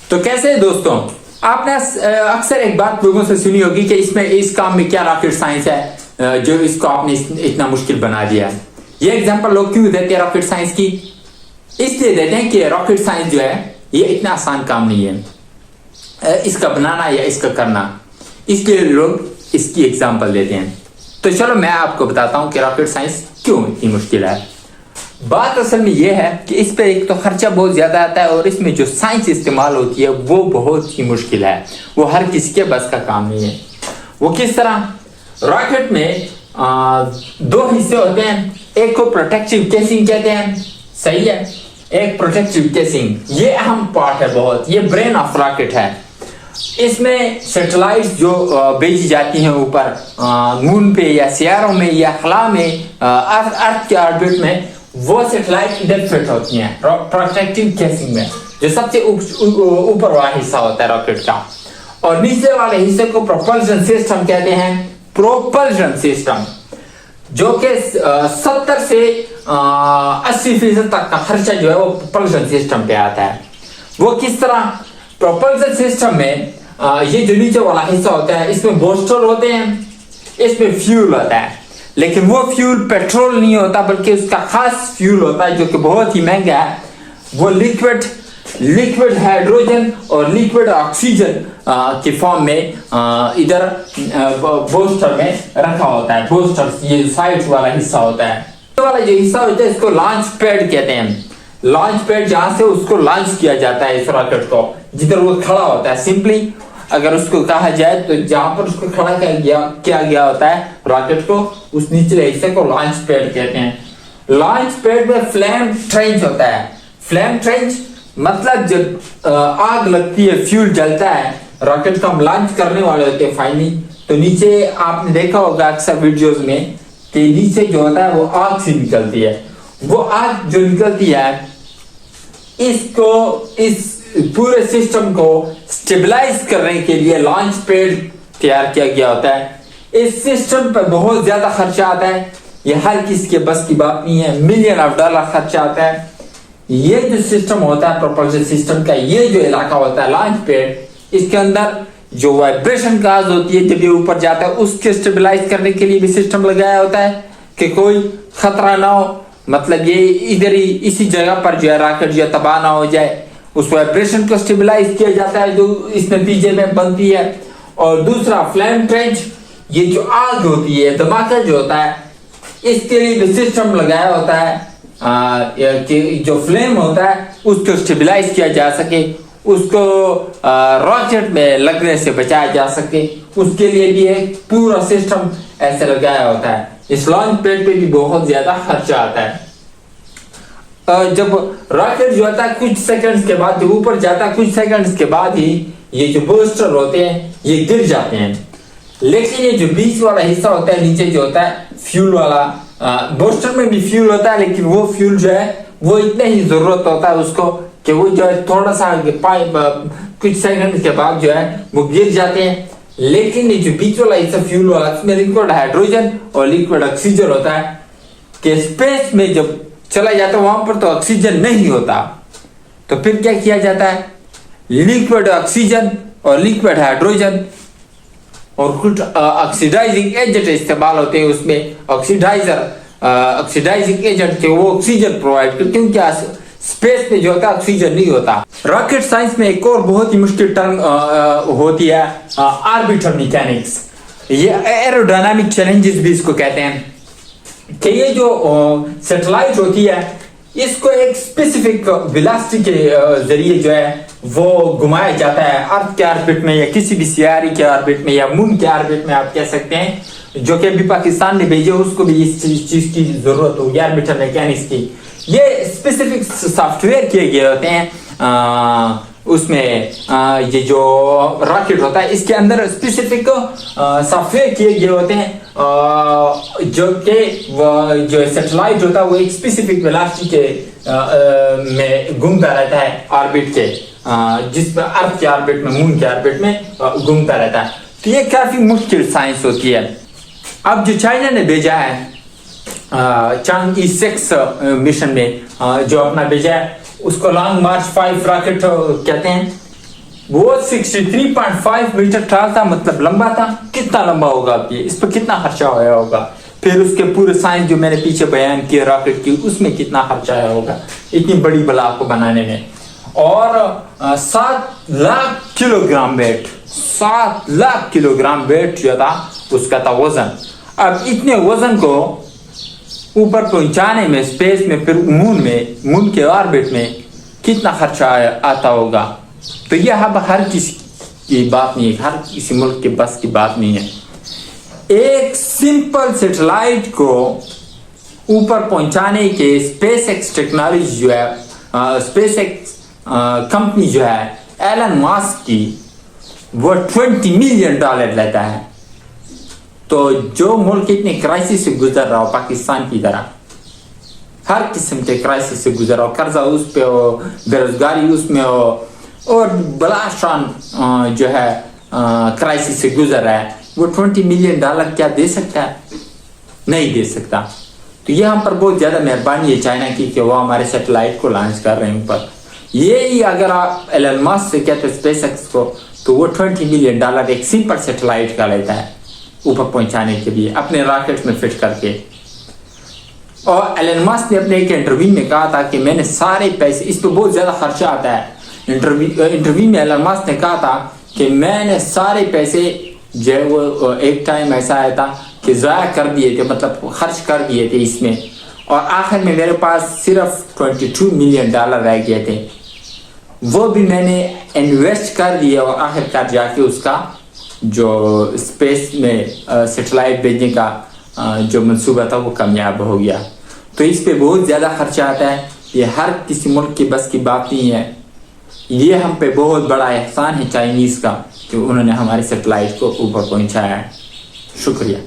तो कैसे है दोस्तों, आपने अक्सर एक बात लोगों से सुनी होगी कि इसमें इस काम में क्या रॉकेट साइंस है जो इसको आपने इतना मुश्किल बना दिया है। ये एग्जांपल लोग क्यों देते हैं रॉकेट साइंस की? इसलिए देते हैं कि रॉकेट साइंस जो है ये इतना आसान काम नहीं है इसका बनाना या इसका करना, इसलिए लोग इसकी एग्जांपल देते हैं। तो चलो मैं आपको बताता हूं कि रॉकेट साइंस क्यों इतनी मुश्किल है। बात असल में यह है कि इस पे एक तो खर्चा बहुत ज्यादा आता है और इसमें जो साइंस इस्तेमाल होती है वो बहुत ही मुश्किल है, वो हर किसी के बस का काम नहीं है। वो किस तरह? रॉकेट में दो हिस्से होते हैं, एक को प्रोटेक्टिव केसिंग कहते हैं, सही है, एक प्रोटेक्टिव केसिंग, ये अहम पार्ट है बहुत, ये ब्रेन ऑफ रॉकेट है। इसमें सैटेलाइट्स जो भेजी जाती हैं ऊपर मून पे या सियारों में या खला में अर्थ के ऑर्बिट में, वो सैटेलाइट इधर फिट होती हैं प्रोटेक्टिव केसिंग में, जो सबसे ऊपर वाला हिस्सा होता है रॉकेट का। और नीचे वाले हिस्से को प्रोपल्शन सिस्टम कहते हैं। प्रोपल्शन सिस्टम जो कि 70 से 80% तक का खर्चा जो है वो प्रोपल्शन सिस्टम पे आता है। वो किस तरह? प्रोपल्शन सिस्टम में ये जो नीचे वाला हिस्सा होता है इसमें बूस्टर होते हैं, इसमें फ्यूल होता है, लेकिन वो फ्यूल पेट्रोल नहीं होता बल्कि उसका खास फ्यूल होता है जो कि बहुत ही महंगा है। वो लिक्विड हाइड्रोजन और लिक्विड ऑक्सीजन के फॉर्म में इधर बूस्टर में रखा होता है। बूस्टर ये साइड वाला हिस्सा होता है, ये वाला जो हिस्सा होता है इसको लॉन्च पैड कहते हैं। लॉन्च पैड जहां से उसको लॉन्च किया जाता है इस रॉकेट को, जिधर वो खड़ा होता है, सिंपली अगर उसको कहा जाए तो जहां पर उसको खड़ा किया गया होता है रॉकेट को, उस निचले हिस्से को लॉन्च पैड कहते हैं। लॉन्च पैड में फ्लेम ट्रेंच होता है। फ्लेम ट्रेंच मतलब जब आग लगती है, फ्यूल जलता है, रॉकेट को हम लॉन्च करने वाले होते हैं फाइनली, तो नीचे आपने देखा होगा अक्सर वीडियोस में कि नीचे जो होता है वो आग से निकलती है। वो आग जो निकलती है इसको, इस पूरे सिस्टम को स्टेबलाइज करने के लिए लॉन्च पैड तैयार किया गया होता है। इस सिस्टम पर बहुत ज्यादा खर्चा आता है, ये हर किसी के बस की बात नहीं है, $मिलियन खर्चा आता है। ये जो सिस्टम होता है प्रोपल्शन सिस्टम का, ये जो इलाका होता है लॉन्च पैड, इसके अंदर जो वाइब्रेशन काज होती है जब ये ऊपर जाता है उसके स्टेबलाइज करने के लिए भी सिस्टम लगाया होता है कि कोई खतरा ना हो, मतलब ये इधर ही इसी जगह पर जो है रॉकेट जो तबाह ना हो जाए, उस वाइब्रेशन को स्टेबलाइज किया जाता है जो इस नतीजे में बनती है। और दूसरा फ्लेम ट्रेंच, ये जो आग होती है, धमाका जो होता है, इसके लिए भी सिस्टम लगाया होता है कि जो फ्लेम होता है उसको स्टेबलाइज किया जा सके, उसको रॉकेट में लगने से बचाया जा सके, उसके लिए भी एक पूरा सिस्टम ऐसे लगाया होता है। इस लॉन्च पैड पे भी बहुत ज्यादा खर्चा आता है। जब रॉकेट जो आता है कुछ सेकंड्स के बाद, जब ऊपर जाता है कुछ सेकंड्स के बाद ही ये जो बूस्टर होते हैं ये गिर जाते हैं, लेकिन ये जो बीच वाला हिस्सा होता है नीचे जो होता है फ्यूल वाला, बूस्टर में भी फ्यूल होता है, लेकिन वो फ्यूल जो है वो इतने ही जरूरत होता है उसको कि वो जो है थोड़ा सा कुछ सेकंड के बाद जो है वो गिर जाते हैं। लेकिन ये जो बीच वाला हिस्सा फ्यूल वाला, इसमें लिक्विड हाइड्रोजन और लिक्विड ऑक्सीजन होता है कि स्पेस में जब चला जाता है वहां पर तो ऑक्सीजन नहीं होता, तो फिर क्या किया जाता है? लिक्विड ऑक्सीजन और लिक्विड हाइड्रोजन और कुछ ऑक्सीडाइजिंग एजेंट इस्तेमाल होते हैं उसमें, ऑक्सीडाइजिंग एजेंट के वो ऑक्सीजन प्रोवाइड करते, क्योंकि स्पेस में जो होता है ऑक्सीजन नहीं होता। रॉकेट साइंस में एक और बहुत ही मुश्किल टर्म होती है ऑर्बिटल मैकेनिक्स, ये एरोडायनामिक चैलेंजेस भी इसको कहते हैं कि ये जो सैटेलाइट होती है इसको एक स्पेसिफिक वेलोसिटी के जरिए जो है वो घुमाया जाता है अर्थ के ऑर्बिट में या किसी भी सियारे के ऑर्बिट में या मून के ऑर्बिट में, आप कह सकते हैं, जो कि अभी पाकिस्तान ने भेजे, उसको भी इस चीज की जरूरत होगी ऑर्बिटल मैकेनिक्स की। ये स्पेसिफिक सॉफ्टवेयर किए गए होते हैं उसमें ये जो रॉकेट होता है इसके अंदर स्पेसिफिक सॉफ्टवेयर किए गए होते हैं जो कि जो सैटेलाइट होता है वो एक स्पेसिफिक वेलोसिटी के में घूमता रहता है ऑर्बिट के, जिसमें अर्थ के ऑर्बिट में, मून के ऑर्बिट में घूमता रहता है। तो ये काफी मुश्किल साइंस होती है। अब जो चाइना ने भेजा है चांग-ई 6 मिशन में जो अपना भेजा है उसको लॉन्ग मार्च 5 रॉकेट कहते हैं। वो 63.5 मीटर टाल था, मतलब लंबा था। कितना लंबा होगा आप ये, इस पर कितना खर्चा आया होगा। फिर उसके पूरे साइंस जो मैंने पीछे बयान किया रॉकेट की, उसमें कितना खर्चा आया होगा इतनी बड़ी बला को बनाने में। और 7 lakh kilogram weight, 7 lakh kilogram weight जो था उसका था वजन। अब इतने वजन को ऊपर पहुंचाने में, स्पेस में, फिर मून के ऑर्बिट में कितना खर्चा आता होगा। तो यह अब हर किसी की बात नहीं है, हर किसी मुल्क के बस की बात नहीं है। एक सिंपल सैटेलाइट को ऊपर पहुंचाने के स्पेस एक्स टेक्नोलॉजी जो है, स्पेस एक्स कंपनी जो है एलन मस्क की, वो $20 मिलियन लेता है। तो जो मुल्क इतने क्राइसिस से गुजर रहा हो, पाकिस्तान की तरह हर किस्म के क्राइसिस से गुजर रहा हो, कर्जा उस पे हो, बेरोजगारी उसमें हो, और बलाशान जो है क्राइसिस से गुजर रहा है, वो $20 मिलियन क्या दे सकता है? नहीं दे सकता। तो ये हम पर बहुत ज्यादा मेहरबानी है चाइना की कि वो हमारे सैटेलाइट को लॉन्च कर रहे हैं ऊपर। ये ही अगर आप एलन मस्क से कहते स्पेस एक्स को, तो वो $20 मिलियन एक सिंपल सैटेलाइट का लेता है ऊपर पहुंचाने के लिए अपने रॉकेट में फिट करके। और एलन मस्क ने अपने एक इंटरव्यू में कहा था कि मैंने सारे पैसे, इस पर बहुत ज्यादा खर्चा आता है। इंटरव्यू में एलन मस्क ने कहा था कि मैंने सारे पैसे जो है वो एक टाइम ऐसा आया था कि ज़ाया कर दिए थे, मतलब खर्च कर दिए थे इसमें, और आखिर में मेरे पास सिर्फ $22 मिलियन रह गए थे। वो भी मैंने इन्वेस्ट कर दिए और आखिरकार जाके उसका जो स्पेस में सैटेलाइट भेजने का जो मंसूबा था वो कामयाब हो गया। तो इस पे बहुत ज़्यादा खर्चा आता है। ये हर किसी मुल्क की बस की बात नहीं है। ये हम पे बहुत बड़ा एहसान है चाइनीज़ का कि उन्होंने हमारे सैटेलाइट को ऊपर पहुंचाया है। शुक्रिया।